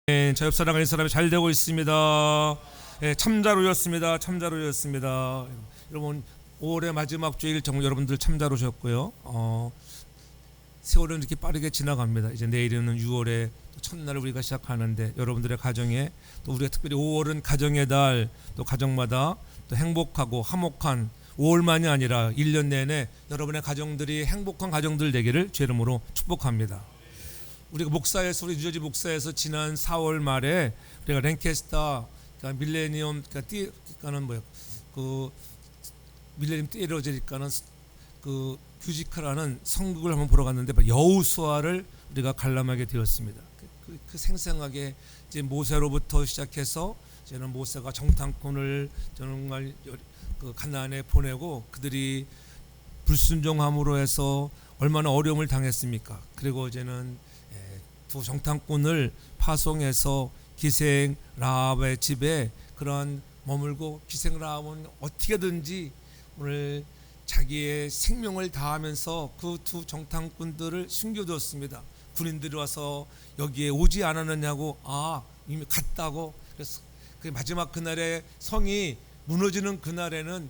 저 옆 사람 아닌 사람이 잘 되고 있습니다. 참자로였습니다. 참자로였습니다. 여러분 5월의 마지막 주일 정말 여러분들 참자로셨고요. 세월은 이렇게 빠르게 지나갑니다. 이제 내일은 6월의 첫날을 우리가 시작하는데 여러분들의 가정에 또 우리가 특별히 5월은 가정의 달, 또 가정마다 또 행복하고 화목한 5월만이 아니라 1년 내내 여러분의 가정들이 행복한 가정들 되기를 주 이름으로 축복합니다. 우리가 목사에서 우리 뉴저지 목사에서 지난 4월 말에 우리가 랭캐스터 밀레니엄 그러니까는 뭐야 그 밀레니엄 띠에러지니까는 그 뮤지컬하는 성극을 한번 보러 갔는데 여호수아를 우리가 관람하게 되었습니다. 그 생생하게 이제 모세로부터 시작해서 이제는 모세가 정탐꾼을 정말 그 가나안에 보내고 그들이 불순종함으로 해서 얼마나 어려움을 당했습니까? 그리고 이제는 두 정탐꾼을 파송해서 기생 라합의 집에 그런 머물고 기생 라합은 어떻게든지 오늘 자기의 생명을 다하면서 그 두 정탐꾼들을 숨겨두었습니다. 군인들이 와서 여기에 오지 않았느냐고 이미 갔다고. 그래서 그 마지막 그날에 성이 무너지는 그날에는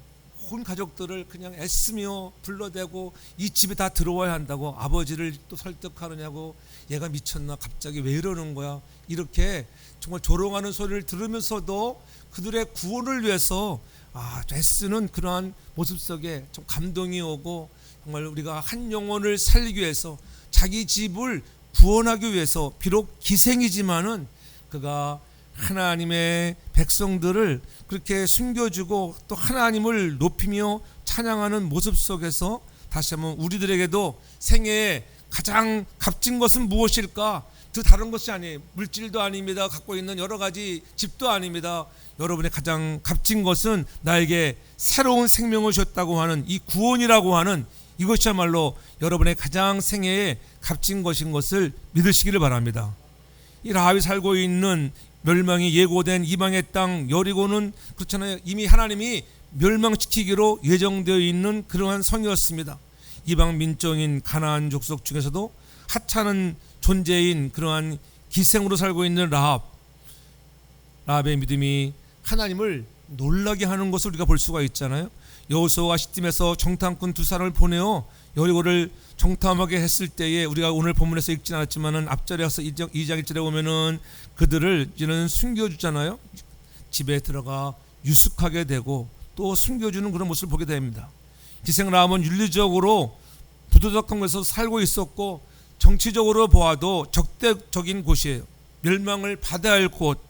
온 가족들을 그냥 애쓰며 불러대고 이 집에 다 들어와야 한다고 아버지를 또 설득하느냐고 얘가 미쳤나 갑자기 왜 이러는 거야 이렇게 정말 조롱하는 소리를 들으면서도 그들의 구원을 위해서 애쓰는 그러한 모습 속에 좀 감동이 오고 정말 우리가 한 영혼을 살리기 위해서 자기 집을 구원하기 위해서 비록 희생이지만은 그가 하나님의 백성들을 그렇게 숨겨주고 또 하나님을 높이며 찬양하는 모습 속에서 다시 한번 우리들에게도 생애에 가장 값진 것은 무엇일까? 그 다른 것이 아니에요. 물질도 아닙니다. 갖고 있는 여러 가지 집도 아닙니다. 여러분의 가장 값진 것은 나에게 새로운 생명을 줬다고 하는 이 구원이라고 하는 이것이야말로 여러분의 가장 생애에 값진 것인 것을 믿으시기를 바랍니다. 이 라합이 살고 있는 멸망이 예고된 이방의 땅 여리고는 그렇잖아요. 이미 하나님이 멸망시키기로 예정되어 있는 그러한 성이었습니다. 이방 민족인 가나안 족속 중에서도 하찮은 존재인 그러한 기생으로 살고 있는 라합의 믿음이 하나님을 놀라게 하는 것을 우리가 볼 수가 있잖아요. 여호수아가 시딤에서 정탐꾼 두 사람을 보내어 여리고를 정탐하게 했을 때에 우리가 오늘 본문에서 읽진 않았지만은 앞절에 가서 2장 1절에 보면은 그들을 이제는 숨겨주잖아요. 집에 들어가 유숙하게 되고 또 숨겨주는 그런 모습을 보게 됩니다. 기생 라합은 윤리적으로 부도덕한 곳에서 살고 있었고 정치적으로 보아도 적대적인 곳이에요. 멸망을 받아야 할 곳,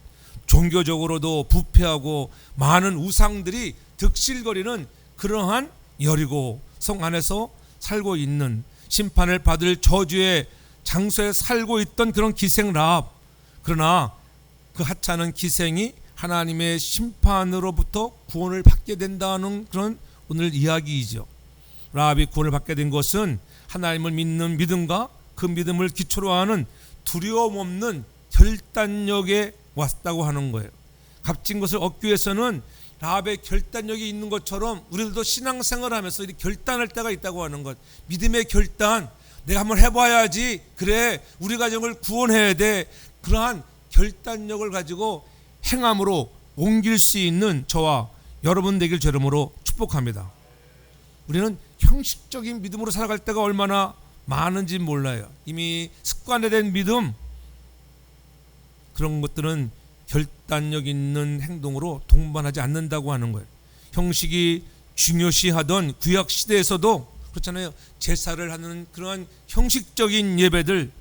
종교적으로도 부패하고 많은 우상들이 득실거리는 그러한 여리고 성 안에서 살고 있는 심판을 받을 저주의 장소에 살고 있던 그런 기생 라합. 그러나 그 하찮은 기생이 하나님의 심판으로부터 구원을 받게 된다는 그런 오늘 이야기이죠. 라합이 구원을 받게 된 것은 하나님을 믿는 믿음과 그 믿음을 기초로 하는 두려움 없는 결단력에 왔다고 하는 거예요. 값진 것을 얻기 위해서는 라합의 결단력이 있는 것처럼 우리들도 신앙생활을 하면서 이렇게 결단할 때가 있다고 하는 것. 믿음의 결단. 내가 한번 해봐야지. 그래 우리 가정을 구원해야 돼. 그러한 결단력을 가지고 행함으로 옮길 수 있는 저와 여러분 되길 주 이름으로 축복합니다. 우리는 형식적인 믿음으로 살아갈 때가 얼마나 많은지 몰라요. 이미 습관화된 믿음 그런 것들은 결단력 있는 행동으로 동반하지 않는다고 하는 거예요. 형식이 중요시하던 구약 시대에서도 그렇잖아요. 제사를 하는 그러한 형식적인 예배들.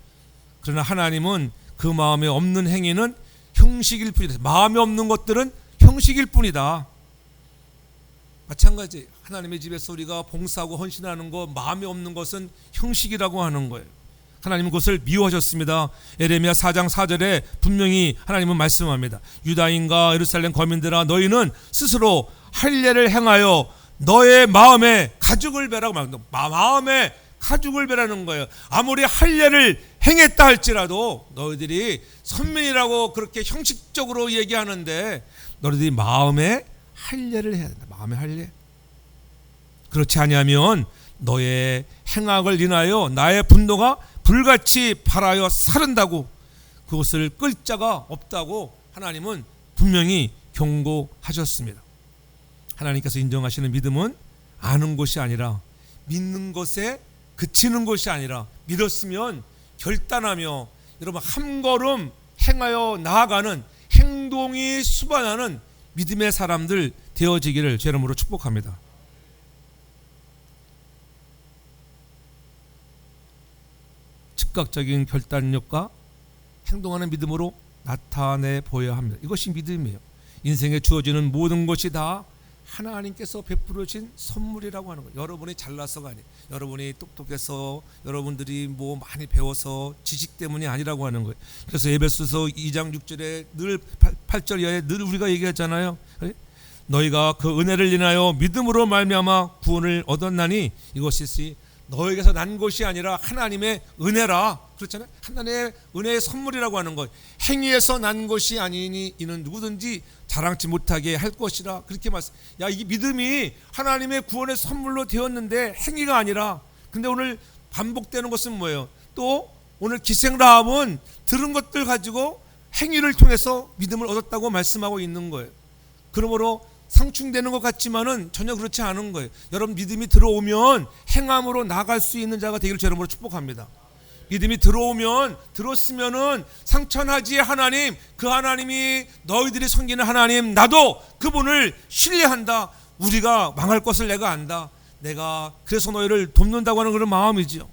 그러나 하나님은 그 마음에 없는 행위는 형식일 뿐이다. 마음에 없는 것들은 형식일 뿐이다. 마찬가지 하나님의 집에서 우리가 봉사하고 헌신하는 거 마음에 없는 것은 형식이라고 하는 거예요. 하나님은 그것을 미워하셨습니다. 에레미야 4장 4절에 분명히 하나님은 말씀합니다. 유다인과 예루살렘 거민들아 너희는 스스로 할례를 행하여 너의 마음에 가죽을 베라고 말합니다. 마음에 가죽을 베라는 거예요. 아무리 할례를 행했다 할지라도 너희들이 선민이라고 그렇게 형식적으로 얘기하는데 너희들이 마음에 할례를 해야 된다. 마음에 할례. 그렇지 아니하면 너의 행악을 인하여 나의 분노가 불같이 발하여 사른다고 그것을 끌 자가 없다고 하나님은 분명히 경고하셨습니다. 하나님께서 인정하시는 믿음은 아는 것이 아니라 믿는 것에 그치는 것이 아니라 믿었으면 결단하며 여러분 한 걸음 행하여 나아가는 행동이 수반하는 믿음의 사람들 되어지기를 제 이름으로 축복합니다. 즉각적인 결단력과 행동하는 믿음으로 나타내 보여야 합니다. 이것이 믿음이에요. 인생에 주어지는 모든 것이 다 하나님께서 베풀어 주신 선물이라고 하는 거예요. 여러분이 잘나서가 아니에요. 여러분이 똑똑해서 여러분들이 뭐 많이 배워서 지식 때문이 아니라고 하는 거예요. 그래서 에베소서 2장 6절에 늘 8절 이하에 늘 우리가 얘기했잖아요. 너희가 그 은혜를 인하여 믿음으로 말미암아 구원을 얻었나니 이것이 너에게서 난 것이 아니라 하나님의 은혜라. 그렇잖아요. 하나님의 은혜의 선물이라고 하는 것. 행위에서 난 것이 아니니 이는 누구든지 자랑치 못하게 할 것이라. 그렇게 말씀. 야, 이게 믿음이 하나님의 구원의 선물로 되었는데 행위가 아니라. 근데 오늘 반복되는 것은 뭐예요? 또 오늘 기생 라합은 들은 것들 가지고 행위를 통해서 믿음을 얻었다고 말씀하고 있는 거예요. 그러므로 상충되는 것 같지만은 전혀 그렇지 않은 거예요. 여러분 믿음이 들어오면 행함으로 나갈 수 있는 자가 되기를 제 이름으로 축복합니다. 믿음이 들었으면은 상천하지의 하나님, 그 하나님이 너희들이 섬기는 하나님, 나도 그분을 신뢰한다. 우리가 망할 것을 내가 안다. 내가 그래서 너희를 돕는다고 하는 그런 마음이죠.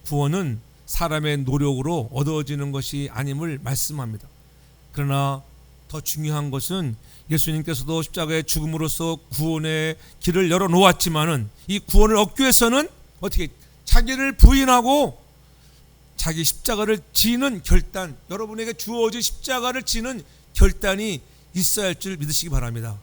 구원은 사람의 노력으로 얻어지는 것이 아님을 말씀합니다. 그러나 더 중요한 것은 예수님께서도 십자가의 죽음으로써 구원의 길을 열어놓았지만은 이 구원을 얻기 위해서는 어떻게 자기를 부인하고 자기 십자가를 지는 결단, 여러분에게 주어진 십자가를 지는 결단이 있어야 할 줄 믿으시기 바랍니다.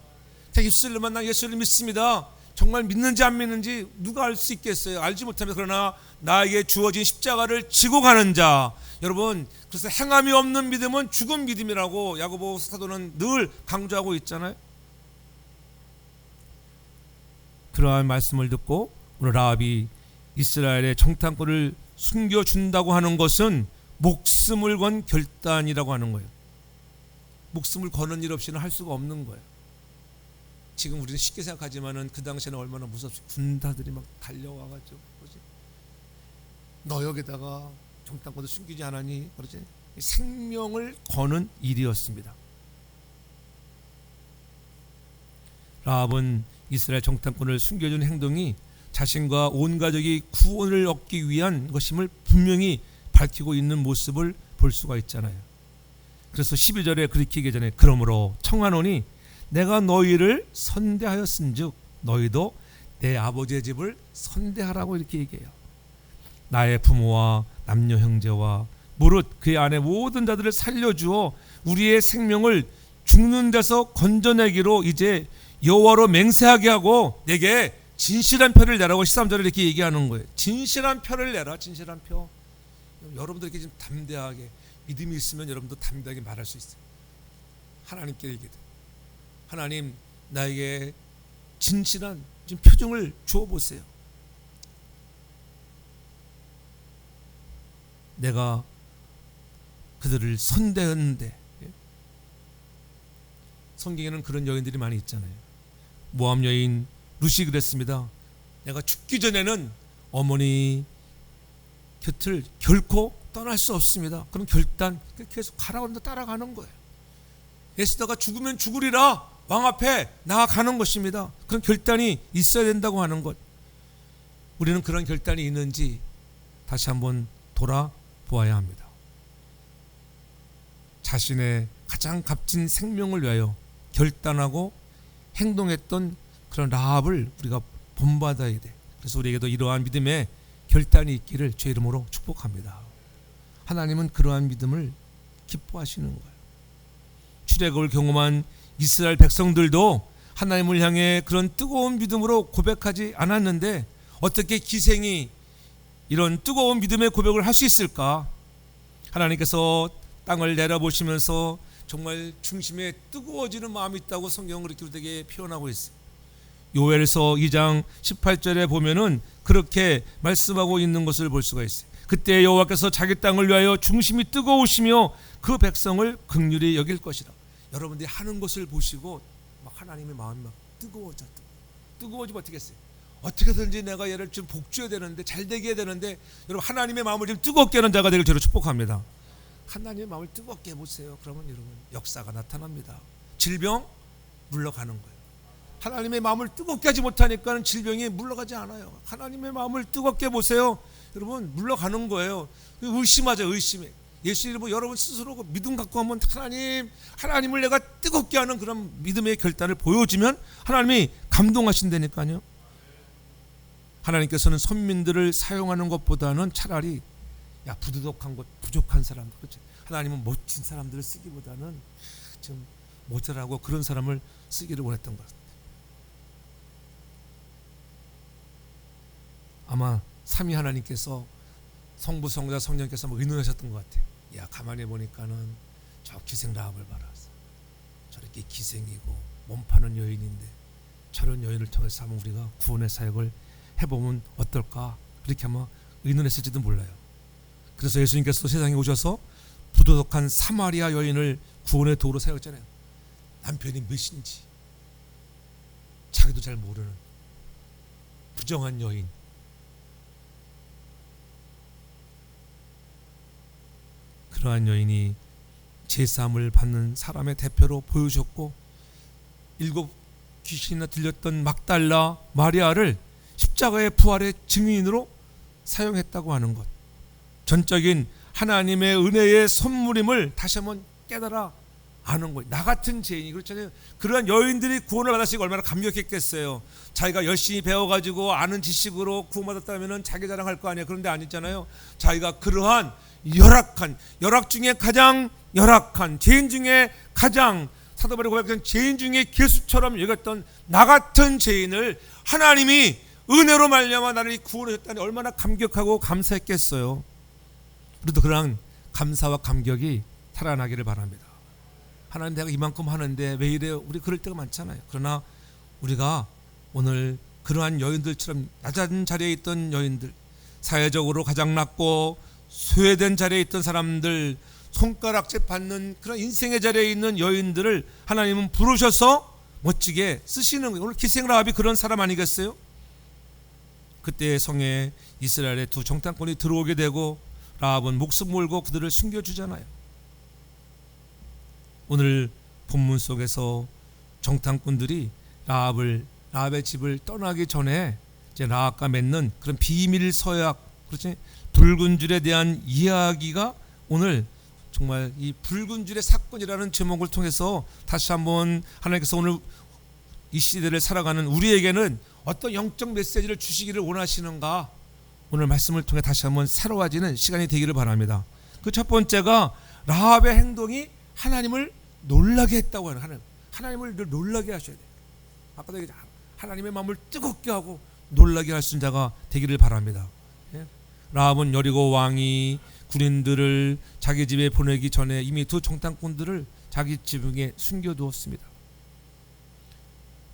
자, 입술로만 나 예수를 믿습니다. 정말 믿는지 안 믿는지 누가 알 수 있겠어요? 알지 못합니다. 그러나 나에게 주어진 십자가를 지고 가는 자, 여러분, 그래서 행함이 없는 믿음은 죽은 믿음이라고 야고보 사도는 늘 강조하고 있잖아요. 그러한 말씀을 듣고 오늘 라합이 이스라엘의 정탐꾼을 숨겨준다고 하는 것은 목숨을 건 결단이라고 하는 거예요. 목숨을 거는 일 없이는 할 수가 없는 거예요. 지금 우리는 쉽게 생각하지만은 그 당시에는 얼마나 무섭지. 군사들이 막 달려와가지고 그러지? 너 여기다가 정탐꾼을 숨기지 않았니? 그러지? 생명을 거는 일이었습니다. 라합은 이스라엘 정탐꾼을 숨겨준 행동이 자신과 온 가족이 구원을 얻기 위한 것임을 분명히 밝히고 있는 모습을 볼 수가 있잖아요. 그래서 12절에 그렇게 얘기하잖아요. 그러므로 청하노니 내가 너희를 선대하였은즉 너희도 내 아버지의 집을 선대하라고 이렇게 얘기해요. 나의 부모와 남녀 형제와 무릇 그의 안에 모든 자들을 살려주어 우리의 생명을 죽는 데서 건져내기로 이제 여호와로 맹세하게 하고 내게 진실한 표를 내라고 13절에 이렇게 얘기하는 거예요. 진실한 표를 내라. 진실한 표. 여러분들에게 좀 담대하게 믿음이 있으면 여러분도 담대하게 말할 수 있어요. 하나님께 얘기해도 하나님 나에게 진실한 좀 표정을 주어보세요. 내가 그들을 선대했는데. 성경에는 그런 여인들이 많이 있잖아요. 모압 여인 룻이 그랬습니다. 내가 죽기 전에는 어머니 곁을 결코 떠날 수 없습니다. 그런 결단 계속 가라고 하는데 따라가는 거예요. 에스더가 죽으면 죽으리라 왕 앞에 나아가는 것입니다. 그런 결단이 있어야 된다고 하는 것. 우리는 그런 결단이 있는지 다시 한번 돌아보아야 합니다. 자신의 가장 값진 생명을 위하여 결단하고 행동했던 그런 라합을 우리가 본받아야 돼. 그래서 우리에게도 이러한 믿음의 결단이 있기를 제 이름으로 축복합니다. 하나님은 그러한 믿음을 기뻐하시는 거예요. 출애굽을 경험한 이스라엘 백성들도 하나님을 향해 그런 뜨거운 믿음으로 고백하지 않았는데 어떻게 기생이 이런 뜨거운 믿음의 고백을 할 수 있을까? 하나님께서 땅을 내려보시면서 정말 중심에 뜨거워지는 마음이 있다고 성경은 그렇게 우리에게 표현하고 있어요. 요엘서 2장 18절에 보면은 그렇게 말씀하고 있는 것을 볼 수가 있어요. 그때 여호와께서 자기 땅을 위하여 중심이 뜨거우시며 그 백성을 긍휼히 여길 것이라. 여러분들이 하는 것을 보시고 막 하나님의 마음이 막 뜨거워지면 어떻게 했어요? 어떻게든지 내가 얘를 좀 복주어야 되는데, 잘 되게 해야 되는데, 여러분 하나님의 마음을 좀 뜨겁게 하는 자가 되길 저로 축복합니다. 하나님의 마음을 뜨겁게 해보세요. 그러면 여러분 역사가 나타납니다. 질병 물러가는 거예요. 하나님의 마음을 뜨겁게 하지 못하니까 질병이 물러가지 않아요. 하나님의 마음을 뜨겁게 보세요. 여러분 물러가는 거예요. 의심하자. 의심해. 예수 이름으로 여러분 스스로 믿음 갖고 한번 하나님을 내가 뜨겁게 하는 그런 믿음의 결단을 보여주면 하나님이 감동하신다니까요. 하나님께서는 선민들을 사용하는 것보다는 차라리 부도덕한 것, 부족한 사람들, 그렇죠? 하나님은 멋진 사람들을 쓰기보다는 좀 모자라고 그런 사람을 쓰기를 원했던 것 같아요. 아마 삼위 하나님께서 성부, 성자, 성령께서 의논하셨던 것 같아요. 가만히 보니까는 저 기생 라합을 봐라. 저렇게 기생이고 몸 파는 여인인데 저런 여인을 통해서 한번 우리가 구원의 사역을 해보면 어떨까? 그렇게 아마 의논했을지도 몰라요. 그래서 예수님께서 세상에 오셔서 부도덕한 사마리아 여인을 구원의 도구로 사용했잖아요. 남편이 몇인지 자기도 잘 모르는 부정한 여인. 그러한 여인이 제사함을 받는 사람의 대표로 보여주셨고, 7 귀신이나 들렸던 막달라 마리아를 십자가의 부활의 증인으로 사용했다고 하는 것, 전적인 하나님의 은혜의 선물임을 다시 한번 깨달아 아는 거예요. 나 같은 죄인이, 그렇잖아요. 그러한 여인들이 구원을 받았으니까 얼마나 감격했겠어요. 자기가 열심히 배워가지고 아는 지식으로 구원받았다면 자기 자랑할 거 아니에요. 그런데 아니잖아요. 자기가 그러한 열악 중에 가장 열악한, 죄인 중에 가장, 사도 바울이 고백한 죄인 중에 괴수처럼 여겼던 나 같은 죄인을 하나님이 은혜로 말미암아 나를 구원하셨다니 얼마나 감격하고 감사했겠어요. 우리도 그러한 감사와 감격이 살아나기를 바랍니다. 하나님, 내가 이만큼 하는데 왜 이래요? 우리 그럴 때가 많잖아요. 그러나 우리가 오늘 그러한 여인들처럼 낮은 자리에 있던 여인들, 사회적으로 가장 낮고 소외된 자리에 있던 사람들, 손가락질 받는 그런 인생의 자리에 있는 여인들을 하나님은 부르셔서 멋지게 쓰시는 거예요. 오늘 기생 라합이 그런 사람 아니겠어요? 그때 성에 이스라엘의 2 정탐꾼이 들어오게 되고 라합은 목숨 몰고 그들을 숨겨주잖아요. 오늘 본문 속에서 정탐꾼들이 라합의 집을 떠나기 전에 이제 라합과 맺는 그런 비밀 서약, 그렇지? 붉은 줄에 대한 이야기가 오늘 정말 이 붉은 줄의 사건이라는 제목을 통해서 다시 한번 하나님께서 오늘 이 시대를 살아가는 우리에게는 어떤 영적 메시지를 주시기를 원하시는가, 오늘 말씀을 통해 다시 한번 새로워지는 시간이 되기를 바랍니다. 그 첫 번째가 라합의 행동이 하나님을 놀라게 했다고 하는, 하나님을 늘 놀라게 하셔야 돼요. 아까도 얘기했죠. 하나님의 마음을 뜨겁게 하고 놀라게 할 수 있는 자가 되기를 바랍니다. 라합은 여리고 왕이 군인들을 자기 집에 보내기 전에 이미 2 정탐꾼들을 자기 지붕에 숨겨두었습니다.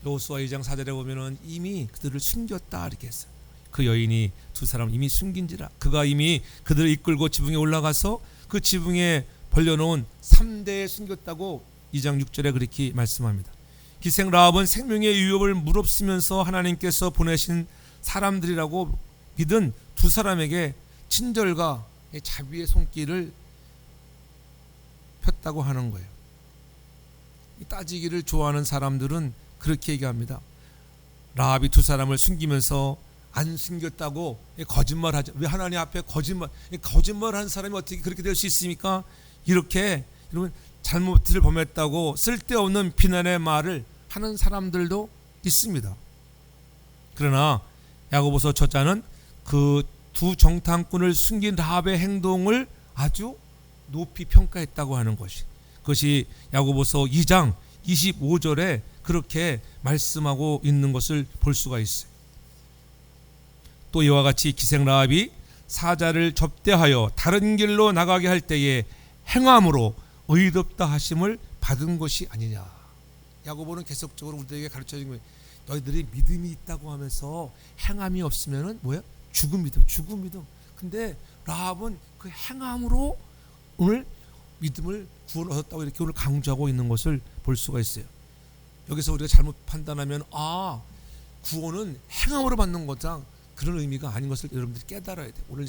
여호수아 2장 4절에 보면은 이미 그들을 숨겼다 이렇게 했어요. 그 여인이 2 사람을 이미 숨긴지라, 그가 이미 그들을 이끌고 지붕에 올라가서 그 지붕에 벌려놓은 3대에 숨겼다고 2장 6절에 그렇게 말씀합니다. 기생 라합은 생명의 위협을 무릅쓰면서 하나님께서 보내신 사람들이라고 믿은 2 사람에게 친절과 자비의 손길을 폈다고 하는 거예요. 따지기를 좋아하는 사람들은 그렇게 얘기합니다. 라합이 2 사람을 숨기면서 안 숨겼다고 거짓말하죠. 왜 하나님 앞에 거짓말한 사람이 어떻게 그렇게 될 수 있습니까? 이렇게 여러분 잘못을 범했다고 쓸데없는 비난의 말을 하는 사람들도 있습니다. 그러나 야고보서 저자는 그 2 정탐꾼을 숨긴 라합의 행동을 아주 높이 평가했다고 하는 그것이 야고보서 2장 25절에 그렇게 말씀하고 있는 것을 볼 수가 있어요. 또 이와 같이 기생 라합이 사자를 접대하여 다른 길로 나가게 할 때에 행함으로 의롭다 하심을 받은 것이 아니냐. 야고보는 계속적으로 우리에게 가르쳐준 거예요. 너희들이 믿음이 있다고 하면서 행함이 없으면은 뭐야? 죽은 믿음. 근데 라합은 그 행함으로 오늘 믿음을 구원 얻었다고 이렇게 오늘 강조하고 있는 것을 볼 수가 있어요. 여기서 우리가 잘못 판단하면 구원은 행함으로 받는 거다, 그런 의미가 아닌 것을 여러분들이 깨달아야 돼요. 오늘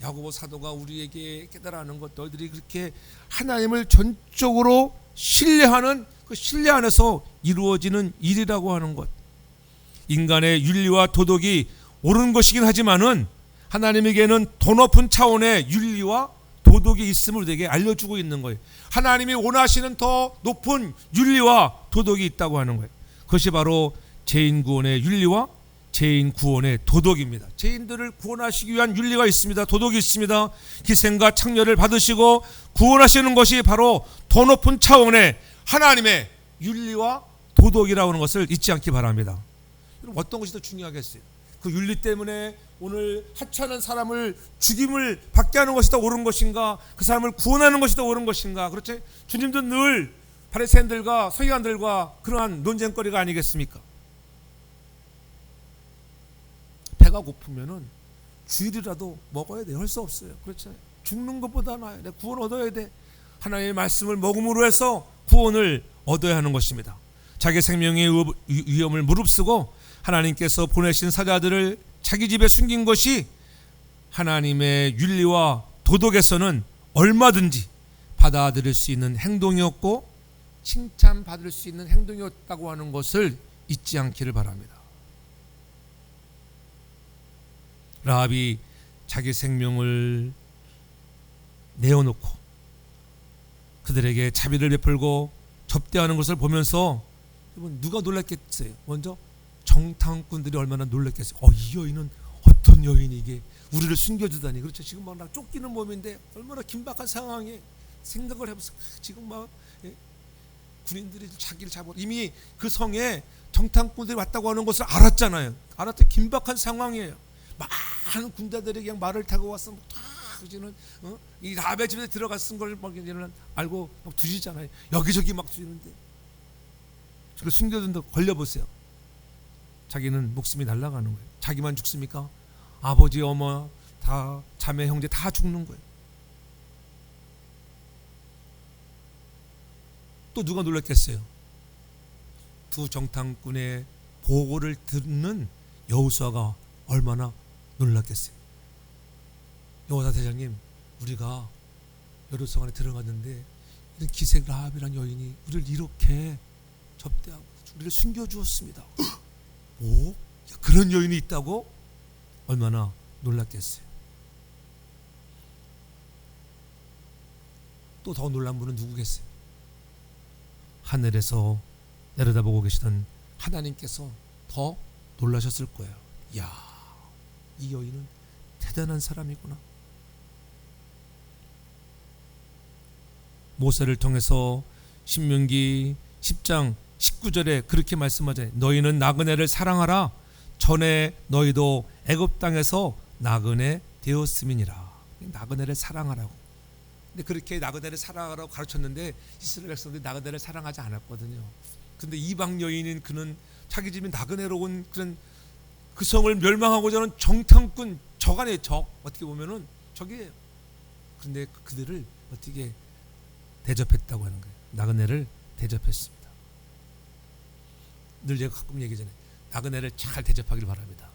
야고보 사도가 우리에게 깨달아 하는 것, 너희들이 그렇게 하나님을 전적으로 신뢰하는 그 신뢰 안에서 이루어지는 일이라고 하는 것. 인간의 윤리와 도덕이 옳은 것이긴 하지만은 하나님에게는 더 높은 차원의 윤리와 도덕이 있음을 우리에게 알려주고 있는 거예요. 하나님이 원하시는 더 높은 윤리와 도덕이 있다고 하는 거예요. 그것이 바로 죄인 구원의 윤리와 죄인 구원의 도덕입니다. 죄인들을 구원하시기 위한 윤리가 있습니다. 도덕이 있습니다. 희생과 창렬을 받으시고 구원하시는 것이 바로 더 높은 차원의 하나님의 윤리와 도덕이라고 하는 것을 잊지 않기 바랍니다. 여러분, 어떤 것이 더 중요하겠어요? 그 윤리 때문에 오늘 하찮은 사람을 죽임을 받게 하는 것이 더 옳은 것인가, 그 사람을 구원하는 것이 더 옳은 것인가? 그렇지? 주님도 늘 바리새인들과 서기관들과 그러한 논쟁거리가 아니겠습니까? 배가 고프면은 쥐라도 먹어야 돼. 할 수 없어요. 그렇잖아요. 죽는 것보다 나아요. 내가 구원 얻어야 돼. 하나님의 말씀을 먹음으로 해서 구원을 얻어야 하는 것입니다. 자기 생명의 위험을 무릅쓰고 하나님께서 보내신 사자들을 자기 집에 숨긴 것이 하나님의 윤리와 도덕에서는 얼마든지 받아들일 수 있는 행동이었고 칭찬받을 수 있는 행동이었다고 하는 것을 잊지 않기를 바랍니다. 라합이 자기 생명을 내어놓고 그들에게 자비를 베풀고 접대하는 것을 보면서 여러분, 누가 놀랐겠어요? 먼저 정탐꾼들이 얼마나 놀랐겠어요. 이 여인은 어떤 여인이 이게 우리를 숨겨주다니. 그렇죠? 지금 막 나 쫓기는 몸인데 얼마나 긴박한 상황에 생각을 해보세요. 지금 막 군인들이 자기를 잡아, 이미 그 성에 정탐꾼들이 왔다고 하는 것을 알았잖아요. 알았대. 긴박한 상황이에요. 많은 군대들이 그냥 말을 타고 왔어. 다 그지는 이 라합의 집에 들어갔은 걸 막 알고 막 두시잖아요. 여기저기 막 두시는데 저를 숨겨둔다 걸려보세요. 자기는 목숨이 날아가는 거예요. 자기만 죽습니까? 아버지, 어머, 다 자매, 형제 다 죽는 거예요. 또 누가 놀랐겠어요? 두 정탐꾼의 보고를 듣는 여호수아가 얼마나 놀랐겠어요. 여호수아 대장님, 우리가 여호수아 안에 들어갔는데 이런 기색 라합이라는 여인이 우리를 이렇게 접대하고 우리를 숨겨주었습니다. 오? 그런 여인이 있다고? 얼마나 놀랐겠어요. 또 더 놀란 분은 누구겠어요? 하늘에서 내려다보고 계시던 하나님께서 더 놀라셨을 거예요. 이야, 이 여인은 대단한 사람이구나. 모세를 통해서 신명기 10장 19절에 그렇게 말씀하잖아요. 너희는 나그네를 사랑하라. 전에 너희도 애굽 땅에서 나그네 되었음이니라. 나그네를 사랑하라고. 근데 그렇게 나그네를 사랑하라고 가르쳤는데 이스라엘 백성들이 나그네를 사랑하지 않았거든요. 근데 이방 여인인 그는 자기 집에 나그네로 온 그런 그 성을 멸망하고자 하는 정탐꾼, 적 아니에요. 적. 어떻게 보면은 적이에요. 그런데 그들을 어떻게 대접했다고 하는 거예요. 나그네를 대접했습니다. 늘 제가 가끔 얘기하잖아요. 나그네를 잘 대접하길 바랍니다.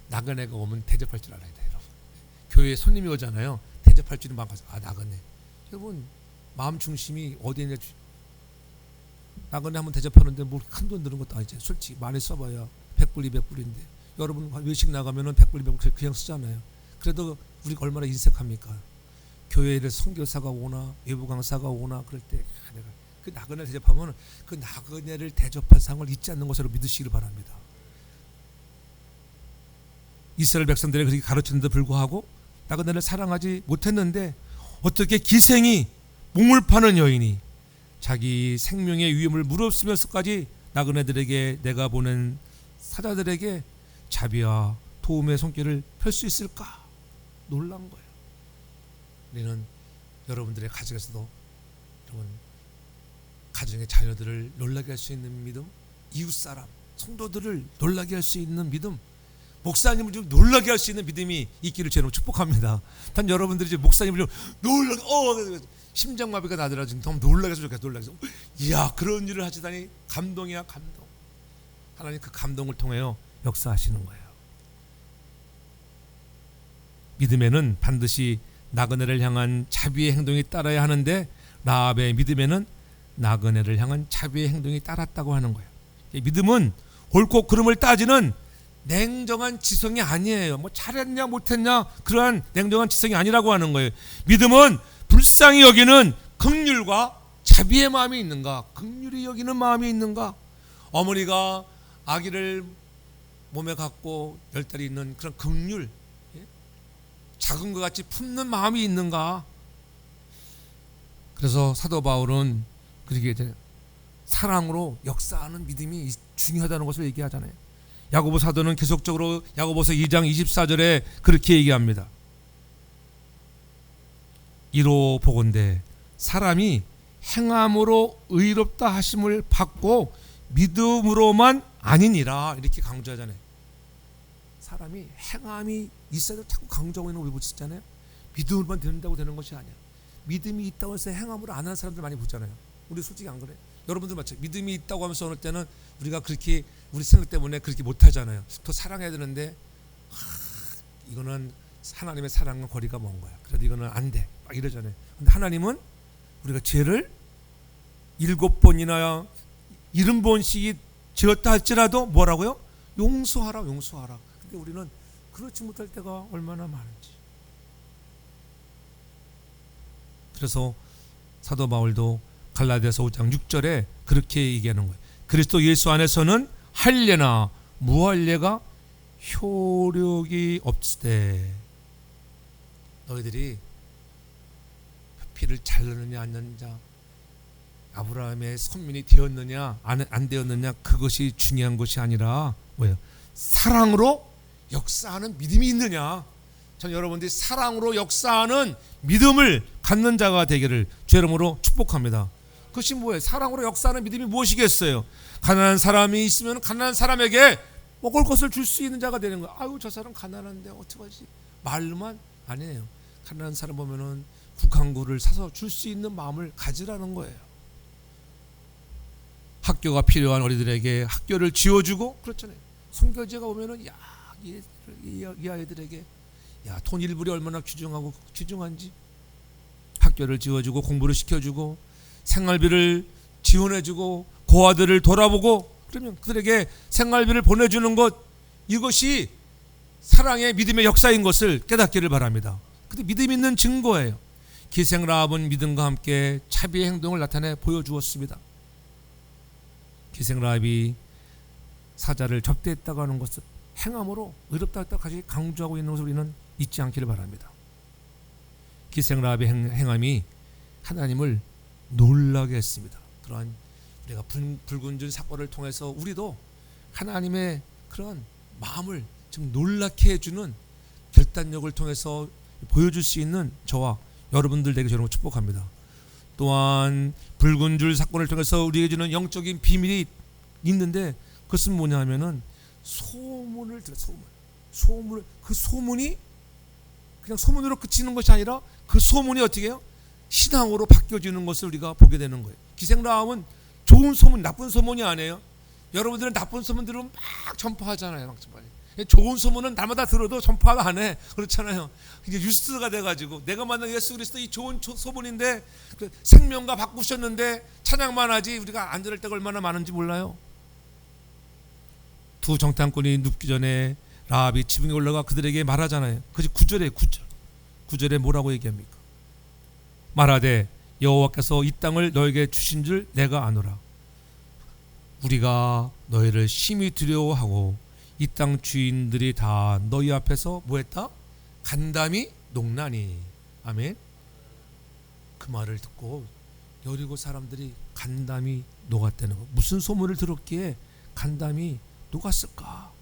나그네가 오면 대접할 줄 알아야 돼요, 여러분. 교회에 손님이 오잖아요. 대접할 줄은 막아서 나그네. 여러분, 마음 중심이 어디에 있냐. 나그네 한번 대접하는데 뭐 큰 돈 드는 것도 아니죠. 솔직히 많이 써봐야 100불, 200불인데 여러분 외식 나가면은 100불, 200불 그냥 쓰잖아요. 그래도 우리가 얼마나 인색합니까? 교회에 선교사가 오나 외부 강사가 오나 그럴 때 내가 그 나그네를 대접하면 그 나그네를 대접할 상을 잊지 않는 것으로 믿으시기를 바랍니다. 이스라엘 백성들이 그렇게 가르쳤는데 불구하고 나그네를 사랑하지 못했는데 어떻게 기생이 몸을 파는 여인이 자기 생명의 위험을 무릅쓰면서까지 나그네들에게, 내가 보낸 사자들에게 자비와 도움의 손길을 펼 수 있을까? 놀란 거예요. 우리는 여러분들의 가정에서도 여러분 가정의 자녀들을 놀라게 할 수 있는 믿음, 이웃사람, 성도들을 놀라게 할 수 있는 믿음, 목사님을 좀 놀라게 할 수 있는 믿음이 있기를 저는 축복합니다. 단 여러분들이 이제 목사님을 좀 놀라게 심장마비가 나더라도 지금 너무 놀라게 해서 좋겠어. 놀라게 해서 이야 그런 일을 하시다니 감동이야 감동. 하나님 그 감동을 통하여 역사하시는 거예요. 믿음에는 반드시 나그네를 향한 자비의 행동이 따라야 하는데 라합의 믿음에는 나그네를 향한 자비의 행동이 따랐다고 하는 거예요. 믿음은 옳고 그름을 따지는 냉정한 지성이 아니에요. 뭐 잘했냐 못했냐 그러한 냉정한 지성이 아니라고 하는 거예요. 믿음은 불쌍히 여기는 긍휼과 자비의 마음이 있는가, 긍휼히 여기는 마음이 있는가. 어머니가 아기를 몸에 갖고 10달이 있는 그런 긍휼, 작은 것 같이 품는 마음이 있는가. 그래서 사도 바울은 그렇게 사랑으로 역사하는 믿음이 중요하다는 것을 얘기하잖아요. 야고보 사도는 계속적으로 야고보서 2장 24절에 그렇게 얘기합니다. 이로 보건대 사람이 행함으로 의롭다 하심을 받고 믿음으로만 아니니라 이렇게 강조하잖아요. 사람이 행함이 있어도 자꾸 강조하고 있는 거 우리 보시잖아요. 믿음으로만 된다고 되는 것이 아니야. 믿음이 있다고 해서 행함으로 안 하는 사람들 많이 보잖아요. 우리 솔직히 안 그래? 여러분들 마찬가지. 믿음이 있다고 하면서 어느 때는 우리가 그렇게 우리 생각 때문에 그렇게 못하잖아요. 더 사랑해야 되는데 이거는 하나님의 사랑과 거리가 먼 거야. 그래도 이거는 안 돼. 막 이러잖아요. 근데 하나님은 우리가 죄를 7번이나 70번씩 지었다 할지라도 뭐라고요? 용서하라 용서하라. 근데 우리는 그렇지 못할 때가 얼마나 많은지. 그래서 사도 바울도 갈라디아서 5장 6절에 그렇게 얘기하는 거예요. 그리스도 예수 안에서는 할례나 무할례가 효력이 없으되 너희들이 피를 잘 넣느냐 안 넣느냐 아브라함의 선민이 되었느냐 안 되었느냐 그것이 중요한 것이 아니라 뭐예요? 사랑으로 역사하는 믿음이 있느냐. 전 여러분들이 사랑으로 역사하는 믿음을 갖는 자가 되기를 주의 이름으로 축복합니다. 그것이 뭐예요? 사랑으로 역사하는 믿음이 무엇이겠어요? 가난한 사람이 있으면 가난한 사람에게 먹을 것을 줄 수 있는 자가 되는 거예요. 아유 저 사람 가난한데 어떡하지? 말로만 아니에요. 가난한 사람 보면은 국한구를 사서 줄 수 있는 마음을 가지라는 거예요. 학교가 필요한 어린이들에게 학교를 지어주고 그렇잖아요. 선교제가 오면은 야 이 아이들에게 야 돈 일불이 얼마나 귀중한지 학교를 지어주고 공부를 시켜주고 생활비를 지원해주고 고아들을 돌아보고 그러면 그들에게 생활비를 보내주는 것 이것이 사랑의 믿음의 역사인 것을 깨닫기를 바랍니다. 근데 믿음 있는 증거예요. 기생 라합은 믿음과 함께 자비의 행동을 나타내 보여주었습니다. 기생 라합이 사자를 접대했다고 하는 것을 행함으로 의롭다 했다까지 강조하고 있는 것을 우리는 잊지 않기를 바랍니다. 기생 라합의 행함이 하나님을 놀라게 했습니다. 그러한 우리가 불군질 사건을 통해서 우리도 하나님의 그런 마음을 좀 놀라게 해주는 결단력을 통해서 보여줄 수 있는 저와 여러분들 되게 저는 축복합니다. 또한 붉은 줄 사건을 통해서 우리에게 주는 영적인 비밀이 있는데 그것은 뭐냐 하면은 소문을 들어. 소문을 그 소문이 그냥 소문으로 그치는 것이 아니라 그 소문이 어떻게 해요? 신앙으로 바뀌어지는 것을 우리가 보게 되는 거예요. 기생라합은 좋은 소문, 나쁜 소문이 아니에요. 여러분들은 나쁜 소문 들으면 막 전파하잖아요. 막 전파해. 좋은 소문은 날마다 들어도 전파가 안 해. 그렇잖아요. 이제 뉴스가 돼가지고 내가 만난 예수 그리스도 이 좋은 소문인데 생명과 바꾸셨는데 찬양만 하지 우리가 안 들을 때가 얼마나 많은지 몰라요. 두 정탐꾼이 눕기 전에 라합이 지붕에 올라가 그들에게 말하잖아요. 그것이 9절에 뭐라고 얘기합니까? 말하되 여호와께서 이 땅을 너에게 주신 줄 내가 아노라. 우리가 너희를 심히 두려워하고 이 땅 주인들이 다 너희 앞에서 뭐했다? 간담이 녹나니. 아멘. 그 말을 듣고 여리고 사람들이 간담이 녹았다는 거. 무슨 소문을 들었기에 간담이 녹았을까?